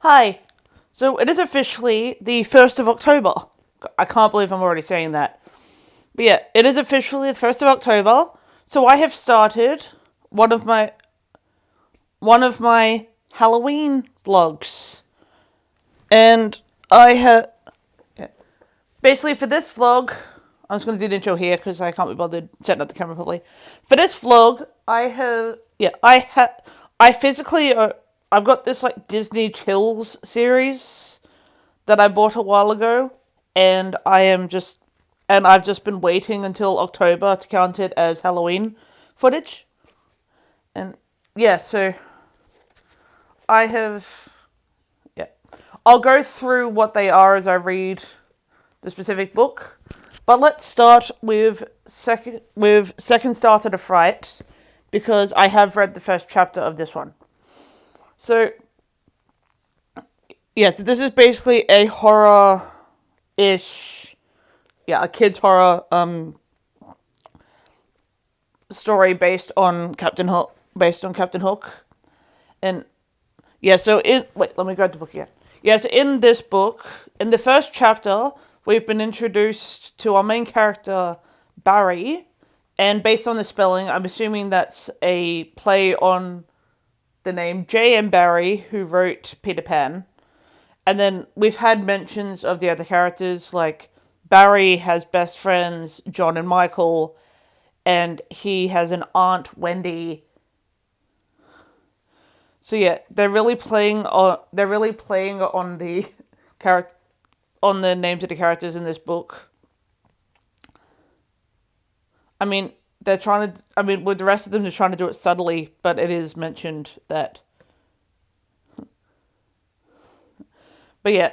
Hi. So it is officially the 1st of October. I can't believe I'm already saying that. But yeah, it is officially the 1st of October. So I have started one of my Halloween vlogs. And I have basically for this vlog, I'm just going to do the intro here because I can't be bothered setting up the camera properly. For this vlog, I physically I've got this like Disney Chills series that I bought a while ago, and I've just been waiting until October to count it as Halloween footage. And yeah, so I have yeah. I'll go through what they are as I read the specific book. But let's start with Second Starter to Fright, because I have read the first chapter of this one. So yes, this is basically a horror-ish, a kid's horror story based on Captain Hook, and let me grab the book again. Yes, in this book, in the first chapter, we've been introduced to our main character, Barry, and based on the spelling, I'm assuming that's a play on the name J.M. Barrie, who wrote Peter Pan. And then we've had mentions of the other characters, like Barry has best friends, John and Michael, and he has an aunt, Wendy. So yeah, they're really playing on the on the names of the characters in this book. I mean, with the rest of them, they're trying to do it subtly, but it is mentioned that. But yeah,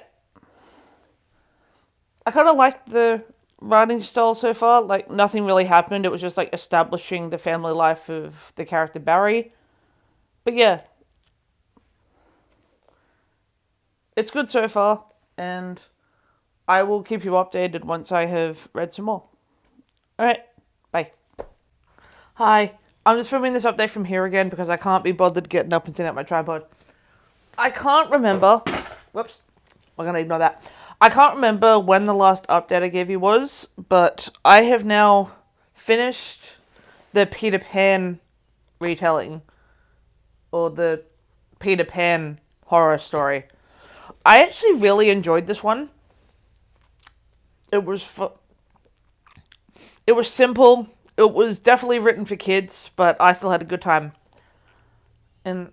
I kind of like the writing style so far. Like, nothing really happened. It was just like establishing the family life of the character Barry. But yeah, it's good so far, and I will keep you updated once I have read some more. Alright, bye. Hi, I'm just filming this update from here again because I can't be bothered getting up and setting up my tripod. I can't remember. Whoops. We're going to ignore that. I can't remember when the last update I gave you was, but I have now finished the Peter Pan retelling, or the Peter Pan horror story. I actually really enjoyed this one. It was simple. It was definitely written for kids, but I still had a good time. And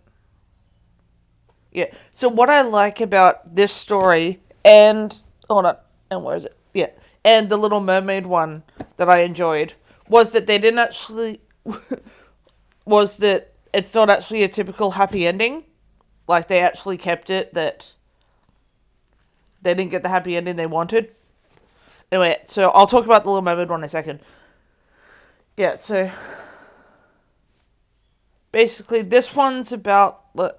yeah, so what I like about this story and where is it? Yeah, and the Little Mermaid one that I enjoyed was that they didn't actually was that it's not actually a typical happy ending. Like, they actually kept it that they didn't get the happy ending they wanted. Anyway, so I'll talk about the Little Mermaid one in a second. Yeah, so basically this one's about a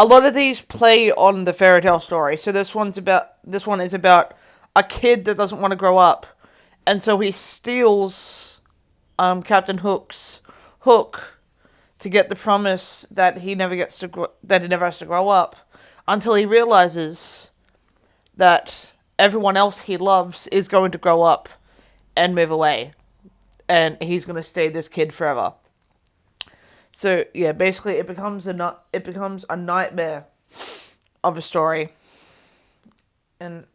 lot of these play on the fairy tale story. So this one is about a kid that doesn't want to grow up, and so he steals Captain Hook's hook to get the promise that he never has to grow up, until he realizes that everyone else he loves is going to grow up and move away, and he's going to stay this kid forever. So yeah, basically it becomes a nightmare of a story. And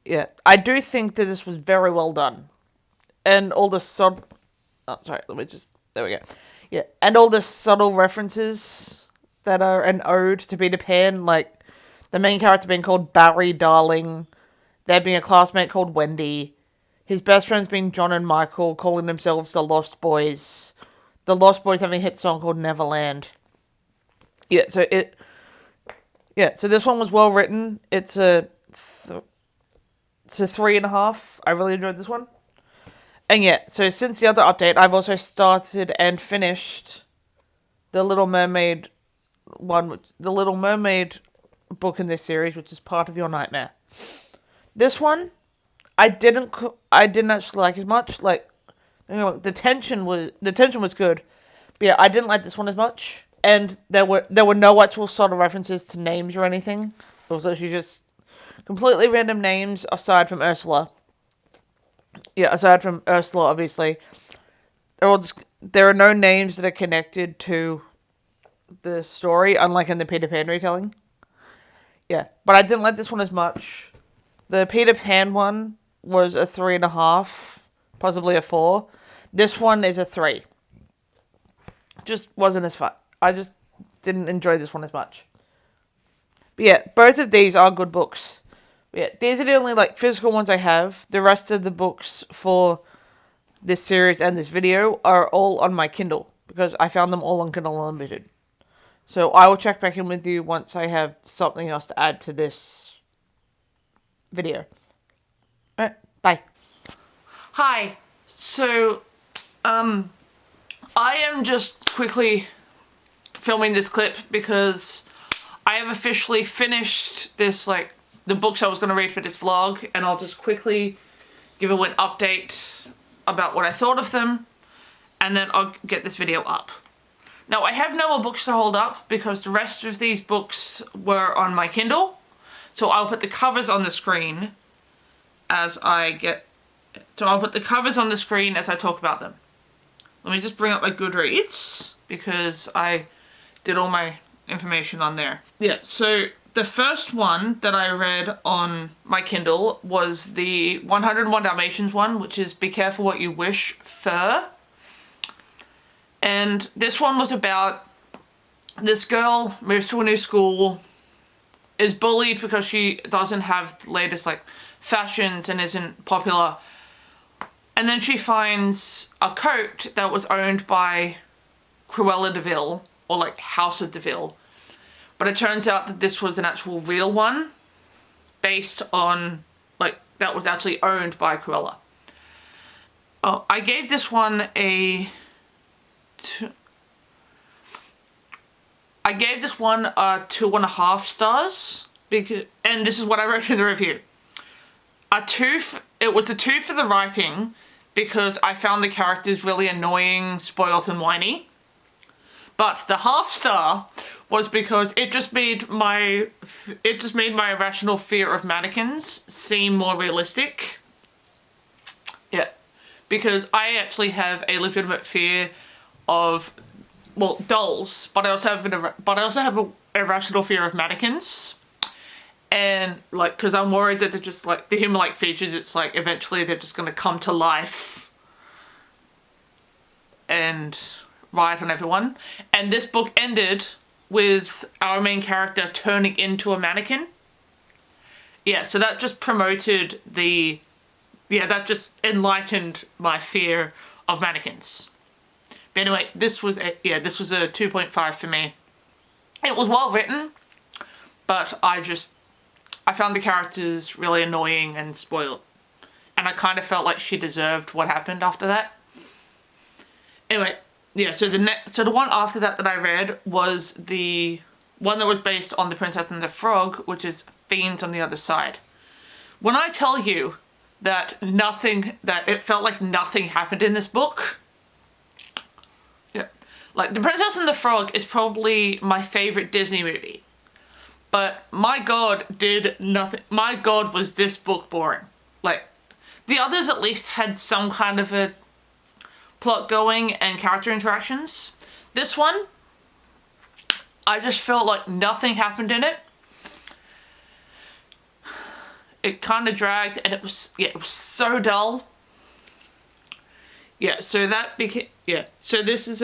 yeah, I do think that this was very well done. And all the there we go. Yeah, and all the subtle references that are an ode to Peter Pan, like the main character being called Barry Darling, there being a classmate called Wendy, his best friends being John and Michael, calling themselves the Lost Boys. The Lost Boys having a hit song called Neverland. So this one was well written. It's a 3.5. I really enjoyed this one. And yeah, so since the other update, I've also started and finished the Little Mermaid book in this series, which is part of Your Nightmare. This one, I didn't actually like as much. Like, the tension was good, but yeah, I didn't like this one as much. and there were no actual sort of references to names or anything. It was actually just completely random names aside from Ursula. Yeah, aside from Ursula, obviously, there are no names that are connected to the story, unlike in the Peter Pan retelling. Yeah, but I didn't like this one as much. The Peter Pan one was a 3.5, possibly a 4. This one is a 3. Just wasn't as fun. I just didn't enjoy this one as much. But yeah, both of these are good books. But yeah, these are the only like physical ones I have. The rest of the books for this series and this video are all on my Kindle because I found them all on Kindle Unlimited. So I will check back in with you once I have something else to add to this video. Alright, bye. Hi. So, I am just quickly filming this clip because I have officially finished this, like, the books I was going to read for this vlog, and I'll just quickly give you an update about what I thought of them, and then I'll get this video up. Now, I have no more books to hold up because the rest of these books were on my Kindle, so I'll put the covers on the screen as I talk about them. Let me just bring up my Goodreads because I did all my information on there. Yeah, so the first one that I read on my Kindle was the 101 Dalmatians one, which is Be Careful What You Wish Fur. And this one was about this girl moves to a new school, is bullied because she doesn't have the latest like fashions and isn't popular. And then she finds a coat that was owned by Cruella de Vil, or like House of de Vil. But it turns out that this was an actual real one based on, like, that was actually owned by Cruella. I gave this one a 2.5 stars because, and this is what I wrote in the review. It was a 2 for the writing because I found the characters really annoying, spoilt and whiny. But the 0.5 star was because it just made my irrational fear of mannequins seem more realistic. Yeah, because I actually have a legitimate fear of, well, dolls, but I also have an irrational fear of mannequins. And like, because I'm worried that they're just like the human-like features, it's like eventually they're just gonna come to life and riot on everyone. And this book ended with our main character turning into a mannequin. Yeah, so that just promoted that just enlightened my fear of mannequins. But anyway, this was a 2.5 for me. It was well written, but I found the characters really annoying and spoiled. And I kind of felt like she deserved what happened after that. Anyway, yeah, so the one after that I read was the one that was based on The Princess and the Frog, which is Fiends on the Other Side. When I tell you that it felt like nothing happened in this book. Yeah. Like, The Princess and the Frog is probably my favorite Disney movie. But my god, did nothing. My god, was this book boring. Like, the others at least had some kind of a plot going and character interactions. This one, I just felt like nothing happened in it. It kind of dragged and it was so dull. Yeah, so that became, so this is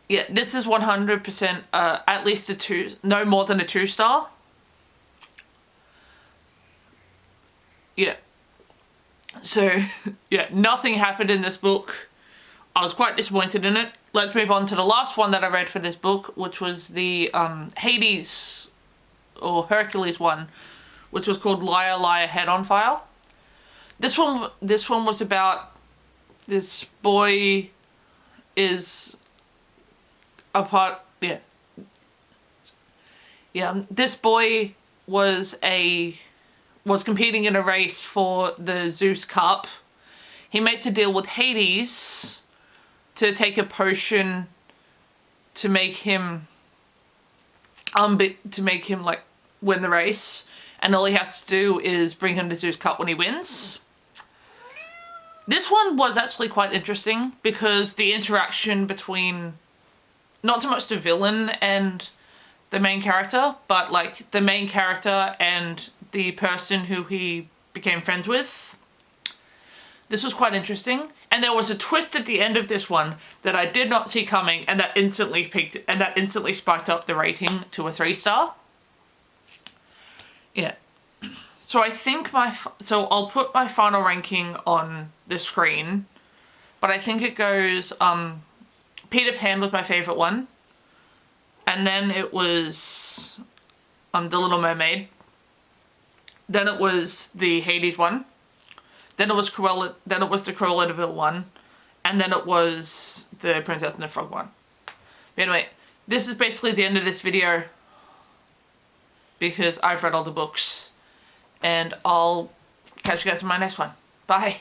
this is 100% at least a 2, no more than a 2 star. Yeah. So, yeah, nothing happened in this book. I was quite disappointed in it. Let's move on to the last one that I read for this book, which was the Hades or Hercules one, which was called Liar Liar Head on Fire. This one was about this boy is a part, this boy was competing in a race for the Zeus Cup. He makes a deal with Hades to take a potion to make him like win the race, and all he has to do is bring him to Zeus Cup when he wins. This one was actually quite interesting because the interaction between not so much the villain and the main character, but like the main character and the person who he became friends with. This was quite interesting. And there was a twist at the end of this one that I did not see coming, and that instantly spiked up the rating to a 3-star. Yeah. So I think so I'll put my final ranking on the screen, but I think it goes, Peter Pan was my favourite one, and then it was, The Little Mermaid, then it was the Hades one, then it was the Cruella de Vil one, and then it was the Princess and the Frog one. But anyway, this is basically the end of this video because I've read all the books, and I'll catch you guys in my next one. Bye!